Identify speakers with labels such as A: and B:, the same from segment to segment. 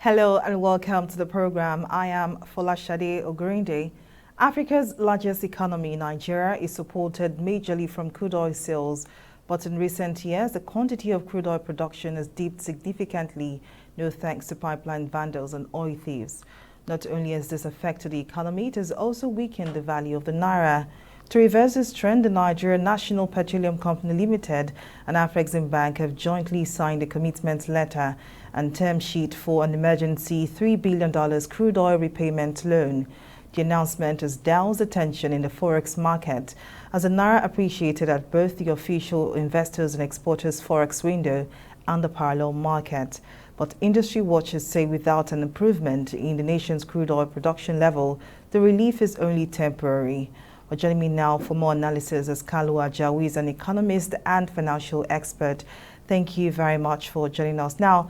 A: Hello and welcome to the program. I am Folashade Ogurinde. Africa's largest economy, Nigeria, is supported majorly from crude oil sales, but in recent years, the quantity of crude oil production has dipped significantly, no thanks to pipeline vandals and oil thieves. Not only has this affected the economy, it has also weakened the value of the naira. To reverse this trend, the Nigerian National Petroleum Company Limited and Afrexim Bank have jointly signed a commitment letter and term sheet for an emergency $3 billion crude oil repayment loan. The announcement has doused attention in the forex market as the naira appreciated at both the official investors and exporters forex window and the parallel market. But industry watchers say without an improvement in the nation's crude oil production level, the relief is only temporary. Well, joining me now for more analysis is Kalu Ajawi, is an economist and financial expert. Thank you very much for joining us. Now,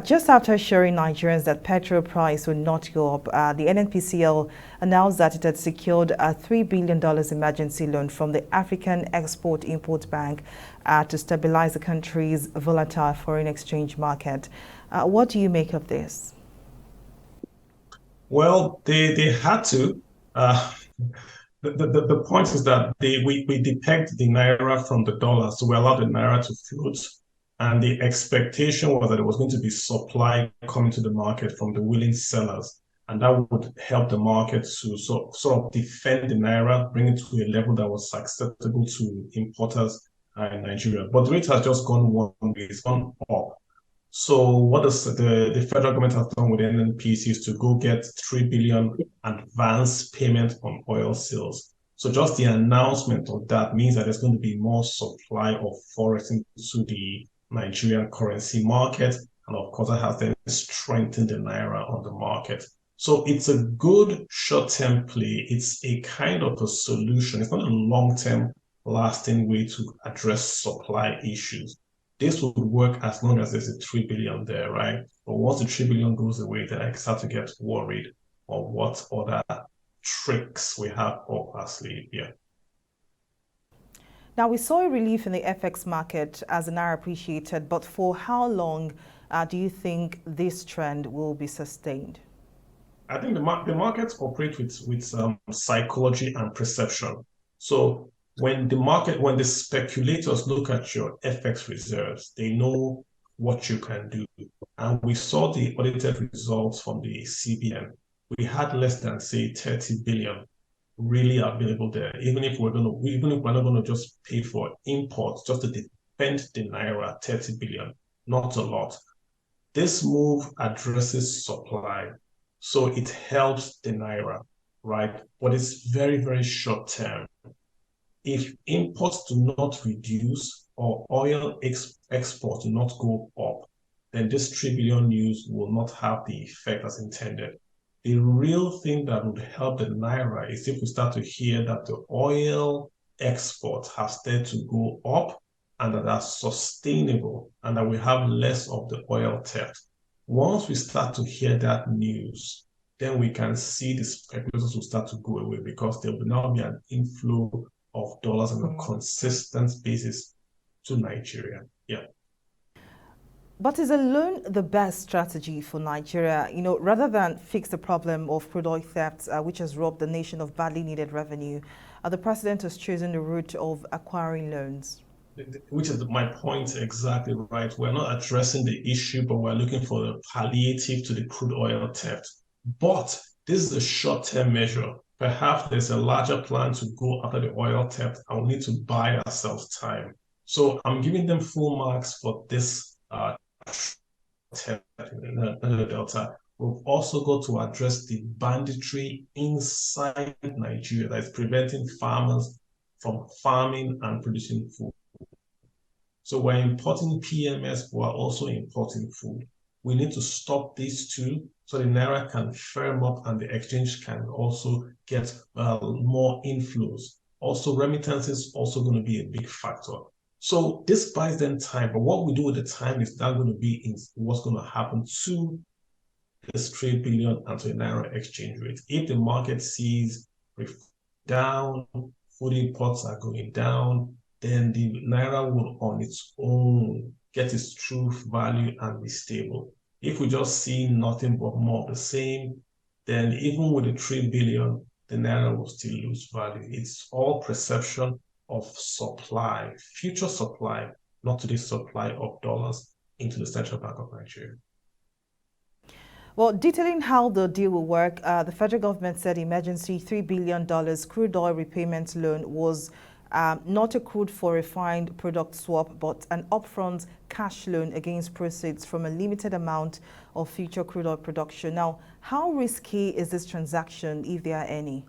A: just after assuring Nigerians that petrol price will not go up, the Nnpcl announced that it had secured a $3 billion emergency loan from the African Export-Import Bank to stabilize the country's volatile foreign exchange market. What do you make of this?
B: Well, they had to. The point is that we depegged the naira from the dollar, so we allowed the naira to float. And the expectation was that there was going to be supply coming to the market from the willing sellers. And that would help the market to sort of defend the naira, bring it to a level that was acceptable to importers in Nigeria. But the rate has just gone one way, it's gone up. So what does the federal government has done with Nnpcl is to go get 3 billion advance payment on oil sales. So just the announcement of that means that there's going to be more supply of forex into the Nigerian currency market. And of course, that has then strengthened the naira on the market. So it's a good short-term play. It's a kind of a solution. It's not a long-term lasting way to address supply issues. This would work as long as there's a 3 billion there, right? But once the 3 billion goes away, then I start to get worried on what other tricks we have up our sleeve here.
A: Now, we saw a relief in the FX market as the naira appreciated, but for how long do you think this trend will be sustained?
B: I think the markets operate with psychology and perception. So when the speculators look at your FX reserves, they know what you can do. And we saw the audited results from the CBN. We had less than, say, 30 billion really available there. Even if we're not going to just pay for imports, just to defend the naira, 30 billion, not a lot. This move addresses supply, so it helps the naira, right? But it's very, very short term. If imports do not reduce or oil exports do not go up, then this 3 billion news will not have the effect as intended. The real thing that would help the naira is if we start to hear that the oil exports have started to go up and that are sustainable and that we have less of the oil theft. Once we start to hear that news, then we can see the speculators will start to go away because there will now be an inflow of dollars on a consistent basis to Nigeria. Yeah.
A: But is a loan the best strategy for Nigeria? Rather than fix the problem of crude oil theft, which has robbed the nation of badly needed revenue, the president has chosen the route of acquiring loans.
B: Which is my point exactly, right? We're not addressing the issue, but we're looking for a palliative to the crude oil theft. But this is a short-term measure. Perhaps there's a larger plan to go after the oil theft, and we need to buy ourselves time. So I'm giving them full marks for this theft in the Delta. We've also got to address the banditry inside Nigeria that is preventing farmers from farming and producing food. So we're importing PMS, we're also importing food. We need to stop these two so the naira can firm up and the exchange can also get more inflows. Also, remittances also going to be a big factor. So this buys them time, but what we do with the time is not going to be in what's going to happen to this 3 billion and to the naira exchange rate. If the market sees down, food imports are going down, then the naira will on its own get its true value and be stable. If we just see nothing but more of the same, then even with the 3 billion, the naira will still lose value. It's all perception of supply, future supply, not today's supply of dollars into the Central Bank of Nigeria.
A: Well, detailing how the deal will work, the federal government said emergency $3 billion crude oil repayment loan was not a crude for refined product swap, but an upfront cash loan against proceeds from a limited amount of future crude oil production. Now, how risky is this transaction, if there are any?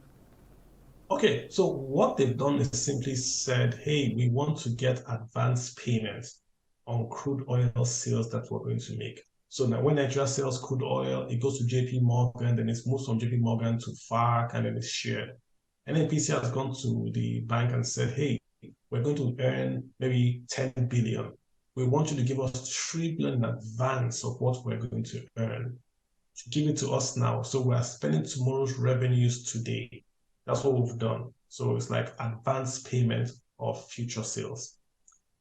B: Okay, so what they've done is simply said, hey, we want to get advance payments on crude oil sales that we're going to make. So now when Nigeria sells crude oil, it goes to JP Morgan, then it's moved from JP Morgan to FARC, and then it's shared. And Nnpcl has gone to the bank and said, hey, we're going to earn maybe 10 billion. We want you to give us 3 billion in advance of what we're going to earn. Give it to us now. So we're spending tomorrow's revenues today. That's what we've done. So it's like advance payment of future sales.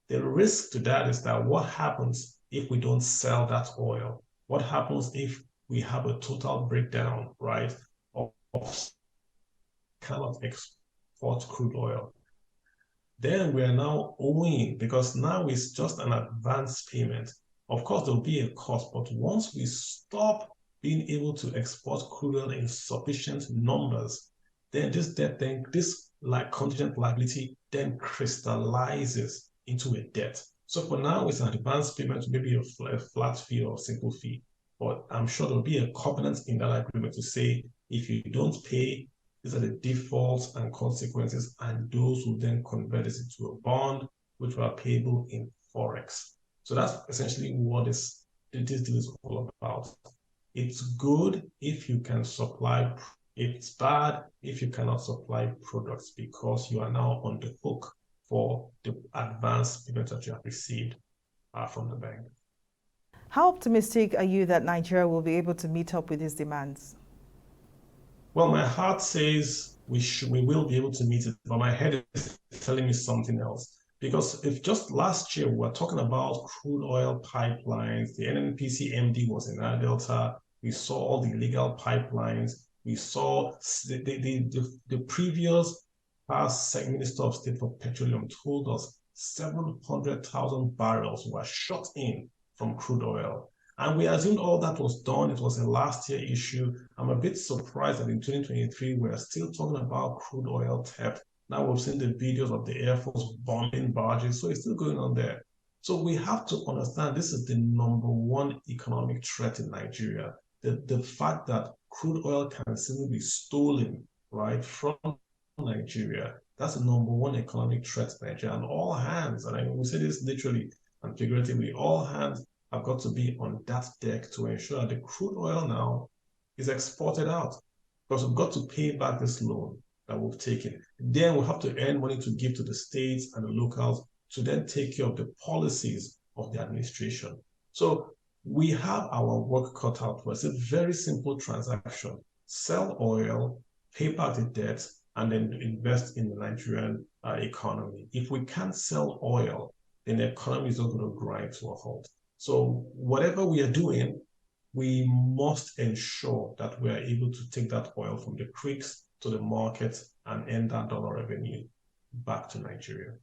B: The risk to that is that what happens if we don't sell that oil? What happens if we have a total breakdown, right, of cannot export crude oil? Then we are now owing, because now it's just an advance payment. Of course, there'll be a cost, but once we stop being able to export crude oil in sufficient numbers, then this debt, then this like contingent liability then crystallizes into a debt. So for now, it's an advance payment, maybe a flat fee or a simple fee. But I'm sure there'll be a covenant in that agreement to say, if you don't pay, these are the defaults and consequences, and those will then convert this into a bond, which are payable in Forex. So that's essentially what this deal is all about. It's good if you can supply. It's bad if you cannot supply products, because you are now on the hook for the advance payment that you have received from the bank.
A: How optimistic are you that Nigeria will be able to meet up with these demands?
B: Well, my heart says we will be able to meet it, but my head is telling me something else. Because if just last year we were talking about crude oil pipelines, the Nnpcl MD was in our Delta, we saw all the illegal pipelines, we saw the previous past Minister of State for Petroleum told us 700,000 barrels were shut in from crude oil. And we assumed all that was done. It was a last year issue. I'm a bit surprised that in 2023, we're still talking about crude oil theft. Now we've seen the videos of the Air Force bombing barges. So it's still going on there. So we have to understand this is the number one economic threat in Nigeria. The fact that crude oil can simply be stolen, right, from Nigeria. That's the number one economic threat to Nigeria. And all hands, and I mean, we say this literally and figuratively, all hands have got to be on that deck to ensure that the crude oil now is exported out, because we've got to pay back this loan that we've taken. Then we'll have to earn money to give to the states and the locals to then take care of the policies of the administration. So we have our work cut out for us. It's a very simple transaction. Sell oil, pay back the debt, and then invest in the Nigerian economy. If we can't sell oil, then the economy is not going to grind to a halt. So whatever we are doing, we must ensure that we are able to take that oil from the creeks to the market and end that dollar revenue back to Nigeria.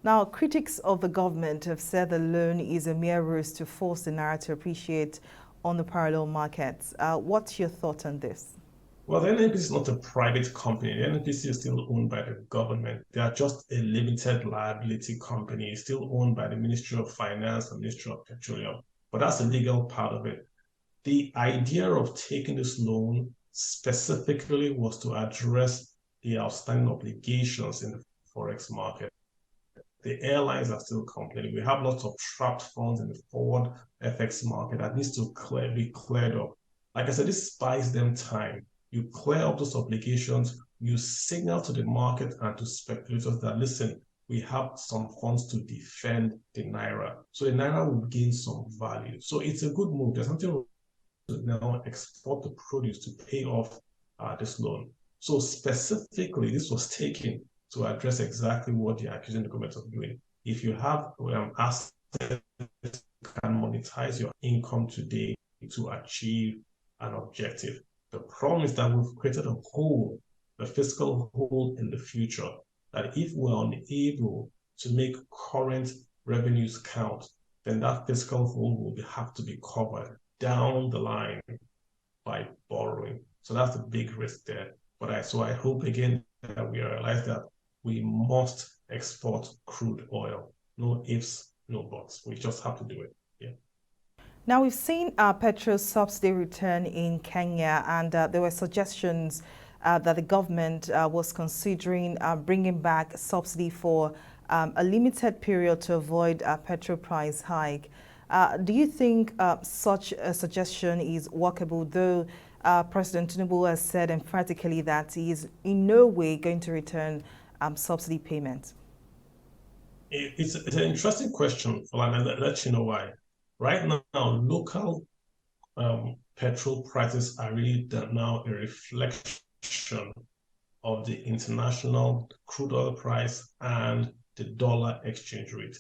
A: Now, critics of the government have said the loan is a mere ruse to force the naira to appreciate on the parallel markets. What's your thought on this?
B: Well, the Nnpcl is not a private company. The Nnpcl is still owned by the government. They are just a limited liability company, still owned by the Ministry of Finance and Ministry of Petroleum. But that's the legal part of it. The idea of taking this loan specifically was to address the outstanding obligations in the Forex market. The airlines are still complaining. We have lots of trapped funds in the forward FX market that needs to be cleared up. Like I said, this buys them time. You clear up those obligations, you signal to the market and to speculators that, listen, we have some funds to defend the Naira. So the Naira will gain some value. So it's a good move. There's nothing to now export the produce to pay off this loan. So specifically, this was taken to address exactly what they're accusing the government of doing. If you have assets can monetize your income today to achieve an objective. The problem is that we've created a fiscal hole in the future, that if we're unable to make current revenues count, then that fiscal hole will have to be covered down the line by borrowing. So that's a big risk there. So I hope again that we realize that we must export crude oil. No ifs, no buts. We just have to do it. Yeah.
A: Now, we've seen petrol subsidy return in Kenya, and there were suggestions that the government was considering bringing back subsidy for a limited period to avoid a petrol price hike. Do you think such a suggestion is workable, though President Tinubu has said emphatically that he is in no way going to return subsidy payments?
B: It's an interesting question, and I'll let you know why. Right now, local petrol prices are really now a reflection of the international crude oil price and the dollar exchange rate.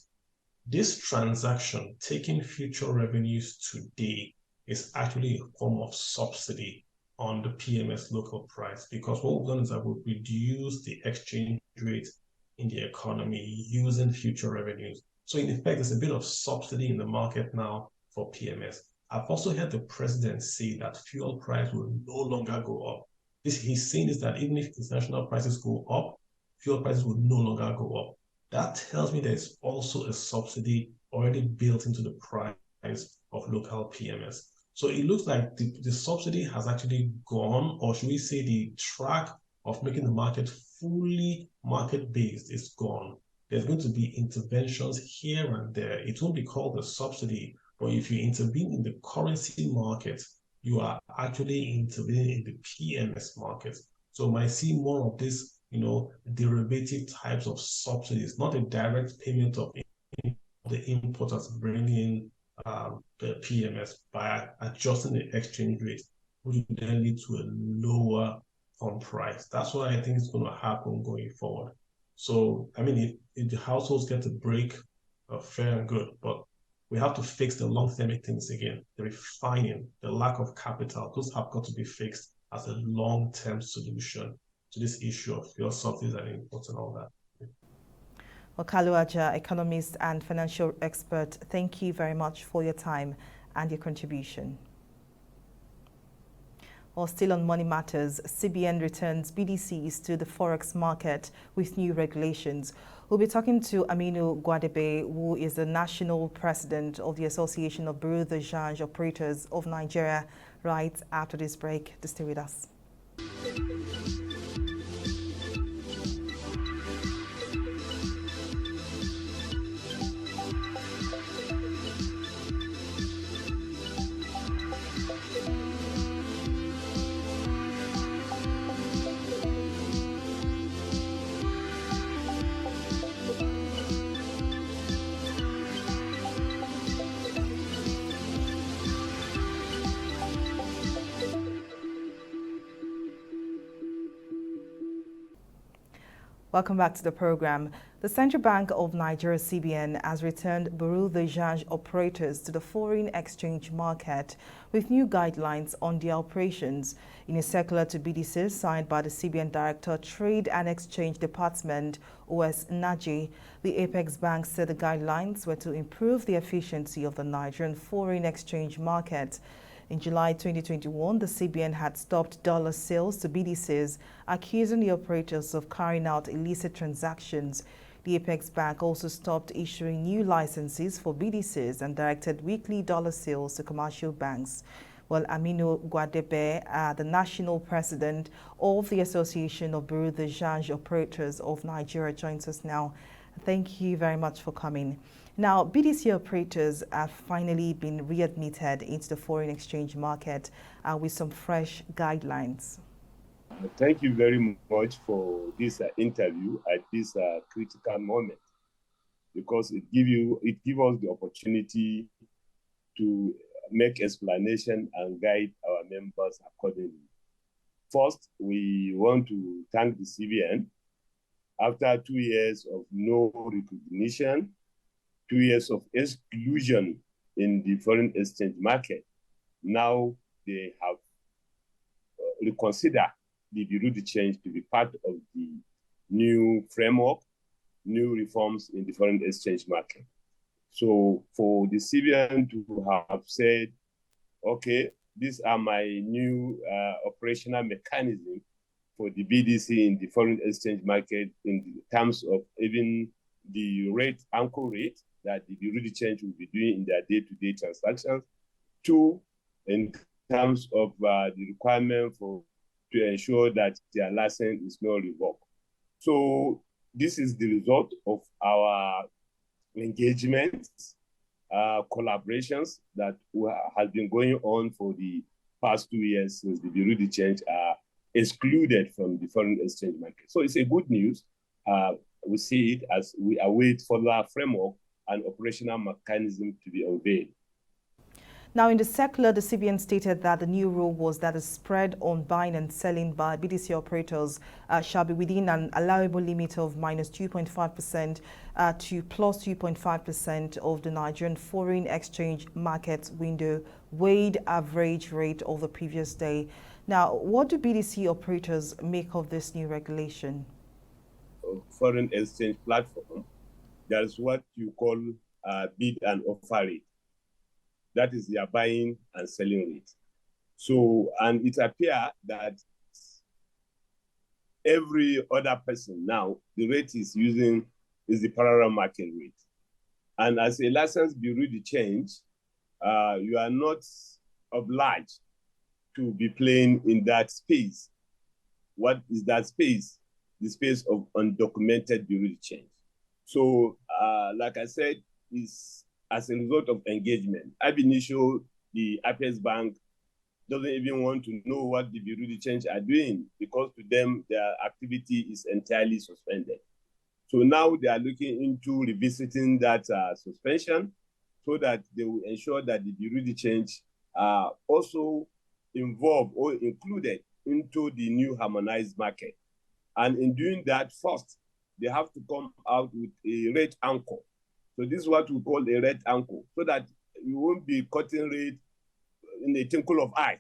B: This transaction, taking future revenues today, is actually a form of subsidy on the PMS local price, because what we've done is that we've reduced the exchange rate in the economy using future revenues. So in effect, there's a bit of subsidy in the market now for PMS. I've also heard the president say that fuel price will no longer go up. He's saying is that even if international prices go up, fuel prices will no longer go up. That tells me there's also a subsidy already built into the price of local PMS. So it looks like the subsidy has actually gone, or should we say the track of making the market fully market-based is gone. There's going to be interventions here and there. It won't be called a subsidy, but if you intervene in the currency market, you are actually intervening in the PMS market. So we might see more of this, derivative types of subsidies, not a direct payment of the importers bringing in the PMS by adjusting the exchange rate, which would then lead to a lower pump price. That's what I think is going to happen going forward. So, I mean, if the households get a break, fair and good, but we have to fix the long-term things again. The refining, the lack of capital, those have got to be fixed as a long-term solution to this issue of fuel subsidies and imports and all that.
A: Well, Kaluaja, economist and financial expert, thank you very much for your time and your contribution. Well, still on money matters, CBN returns BDCs to the forex market with new regulations. We'll be talking to Aminu Gwadebe, who is the national president of the Association of Bureau de Change Operators of Nigeria, right after this break. To stay with us. Welcome back to the program. The Central Bank of Nigeria, CBN, has returned Bureau de Change operators to the foreign exchange market with new guidelines on their operations. In a circular to BDCs signed by the CBN Director, Trade and Exchange Department, OS Naji, the Apex Bank said the guidelines were to improve the efficiency of the Nigerian foreign exchange market. In July 2021, the CBN had stopped dollar sales to BDCs, accusing the operators of carrying out illicit transactions. The Apex Bank also stopped issuing new licenses for BDCs and directed weekly dollar sales to commercial banks. Well, Aminu Gwadebe, the national president of the Association of Bureau de Change Operators of Nigeria, joins us now. Thank you very much for coming. Now, BDC operators have finally been readmitted into the foreign exchange market with some fresh guidelines.
C: Thank you very much for this interview at this critical moment, because it gives us the opportunity to make explanation and guide our members accordingly. First, we want to thank the CBN. After 2 years of no recognition 2 years of exclusion in the foreign exchange market, now they have reconsidered the Bureau de Change to be part of the new framework, new reforms in the foreign exchange market. So for the CBN to have said, okay, these are my new operational mechanism for the BDC in the foreign exchange market in terms of even the rate, anchor rate that the Bureau de Change will be doing in their day-to-day transactions. 2, in terms of the requirement to ensure that their license is not revoked. So this is the result of our engagements, collaborations that has been going on for the past 2 years since the Bureau de Change are excluded from the foreign exchange market. So it's a good news. We see it as we await further framework and operational mechanism to be unveiled.
A: Now, in the circular, the CBN stated that the new rule was that the spread on buying and selling by BDC operators shall be within an allowable limit of -2.5% to +2.5% of the Nigerian foreign exchange market window weighed average rate of the previous day. Now, what do BDC operators make of this new regulation?
C: Foreign exchange platform, there's what you call bid and offer rate. That is their buying and selling rate. So, and it appears that every other person now, the rate is using is the parallel market rate. And as a licensed Bureau de Change, you are not obliged to be playing in that space. What is that space? The space of undocumented Bureau de Change. So, like I said, is as a result of engagement. Ab initio, the Apex Bank doesn't even want to know what the Bureau de Change are doing because to them, their activity is entirely suspended. So now they are looking into revisiting that suspension so that they will ensure that the Bureau de Change are also involved or included into the new harmonized market. And in doing that, first, they have to come out with a rate anchor. So this is what we call a rate anchor, so that you won't be cutting rate in a twinkle of eye.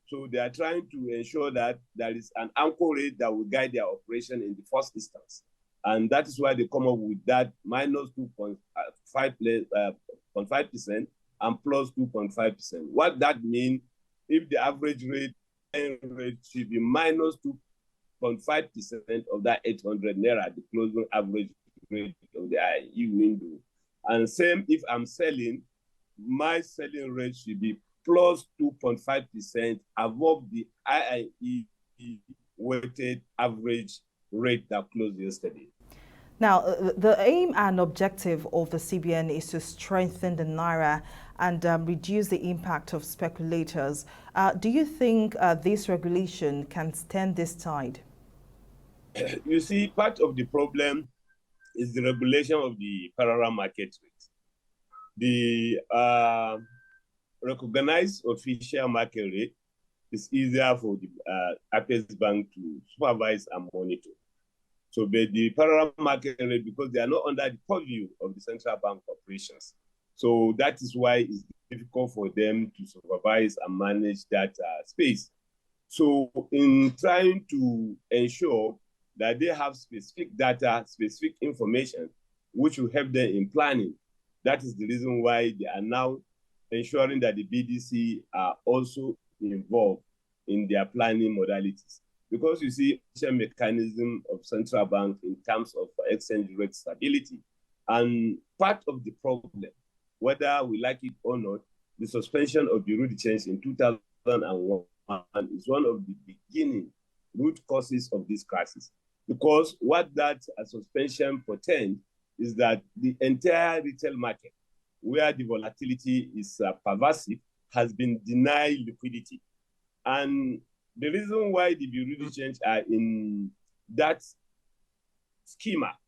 C: So they are trying to ensure that there is an anchor rate that will guide their operation in the first instance. And that is why they come up with that -2.5% and +2.5%. What that means, if the average rate should be -2.5% of that 800 naira, the closing average rate of the IE window. And same if I'm selling, my selling rate should be +2.5% above the IIE weighted average rate that closed yesterday.
A: Now, the aim and objective of the CBN is to strengthen the Naira and reduce the impact of speculators. Do you think this regulation can stem this tide?
C: You see, part of the problem is the regulation of the parallel market rate. The recognized official market rate is easier for the Apex Bank to supervise and monitor. So but the parallel market rate, because they are not under the purview of the central bank operations. So that is why it's difficult for them to supervise and manage that space. So in trying to ensure that they have specific data, specific information, which will help them in planning. That is the reason why they are now ensuring that the BDC are also involved in their planning modalities. Because you see, the mechanism of central bank in terms of exchange rate stability. And part of the problem, whether we like it or not, the suspension of Bureau de Change in 2001 is one of the beginning root causes of this crisis. Because what that suspension portends is that the entire retail market, where the volatility is pervasive, has been denied liquidity. And the reason why the Bureau de Change are in that schema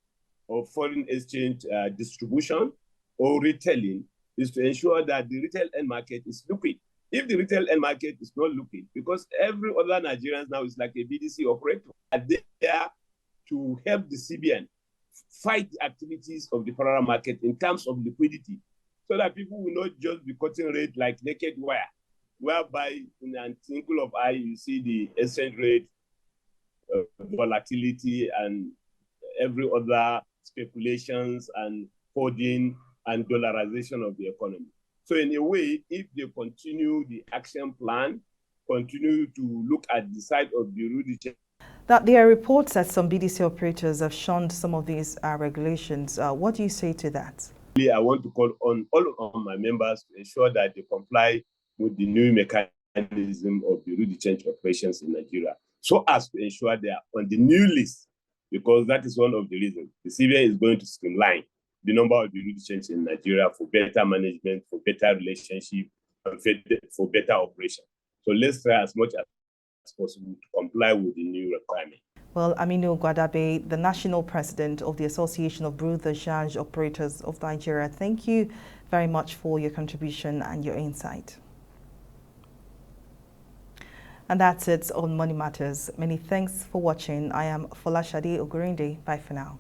C: of foreign exchange distribution or retailing is to ensure that the retail end market is liquid. If the retail end market is not liquid, because every other Nigerians now is like a BDC operator, are there to help the CBN fight the activities of the parallel market in terms of liquidity, so that people will not just be cutting rate like naked wire, whereby in an twinkle of eye you see the exchange rate volatility and every other speculations and hoarding and dollarization of the economy. So in a way, if they continue the action plan, continue to look at the side of the Rudy.
A: That there are reports that some BDC operators have shunned some of these regulations. What do you say to that?
C: I want to call on all of my members to ensure that they comply with the new mechanism of the Rudy change operations in Nigeria, so as to ensure they are on the new list, because that is one of the reasons. The CBN is going to streamline the number of the Rudy change in Nigeria for better management, for better relationship, and for better operation. So let's try as much as possible to comply with the new requirement.
A: Well, Aminu Gwadabe, the national president of the Association of Bureau de Change Operators of Nigeria, thank you very much for your contribution and your insight. And that's it on Money Matters. Many thanks for watching. I am Folashade Ogurinde. Bye for now.